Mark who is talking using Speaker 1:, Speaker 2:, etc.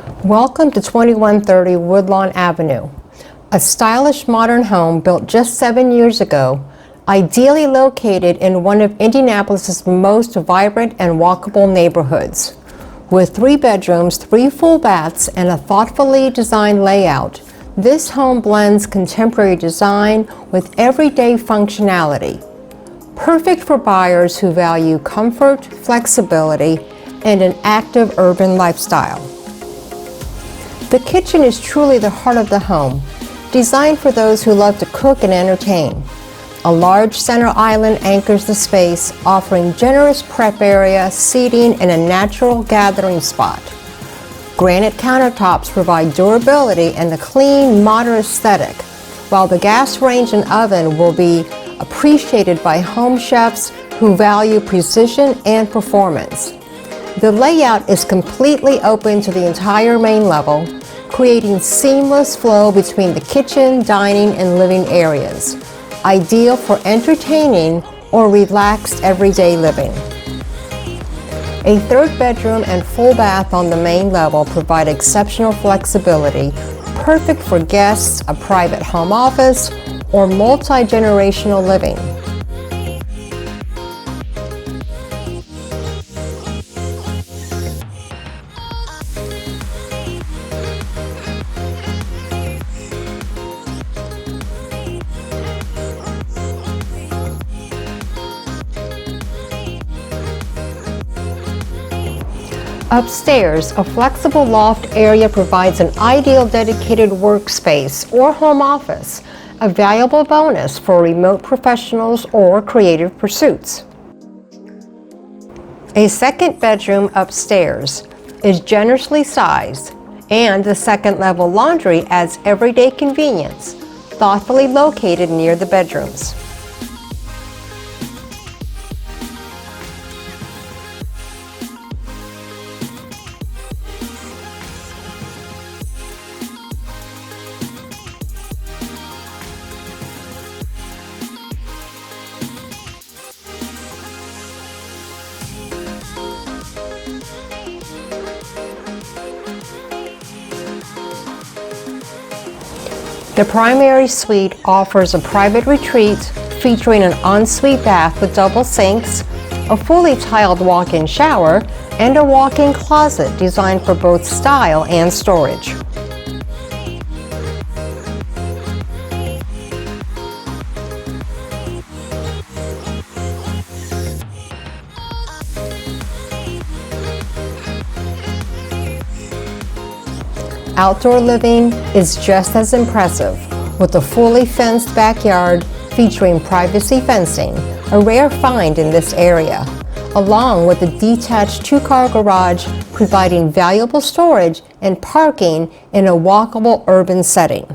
Speaker 1: Welcome to 2130 Woodlawn Avenue, a stylish modern home built just 7 years ago, ideally located in one of Indianapolis' most vibrant and walkable neighborhoods. With 3 bedrooms, 3 full baths, and a thoughtfully designed layout, this home blends contemporary design with everyday functionality. Perfect for buyers who value comfort, flexibility, and an active urban lifestyle. The kitchen is truly the heart of the home, designed for those who love to cook and entertain. A large center island anchors the space, offering generous prep area, seating, and a natural gathering spot. Granite countertops provide durability and a clean, modern aesthetic, while the gas range and oven will be appreciated by home chefs who value precision and performance. The layout is completely open to the entire main level, creating seamless flow between the kitchen, dining, and living areas, ideal for entertaining or relaxed everyday living. A 3rd bedroom and full bath on the main level provide exceptional flexibility, perfect for guests, a private home office, or multi-generational living. Upstairs, a flexible loft area provides an ideal dedicated workspace or home office, a valuable bonus for remote professionals or creative pursuits. A 2nd bedroom upstairs is generously sized, and the 2nd level laundry adds everyday convenience, thoughtfully located near the bedrooms. The primary suite offers a private retreat featuring an ensuite bath with double sinks, a fully tiled walk-in shower, and a walk-in closet designed for both style and storage. Outdoor living is just as impressive, with a fully fenced backyard featuring privacy fencing, a rare find in this area, along with a detached 2-car garage providing valuable storage and parking in a walkable urban setting.